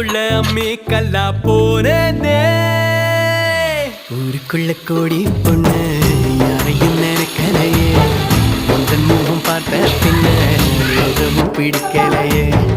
ஊருக்குள்ள அம்மி கல்லா போனே. ஊருக்குள்ள கோடி பொண்ணு யாரையும் நினைக்கலையே. உந்தன் முகம் பார்த்த பின்ன பிடிக்கலையே.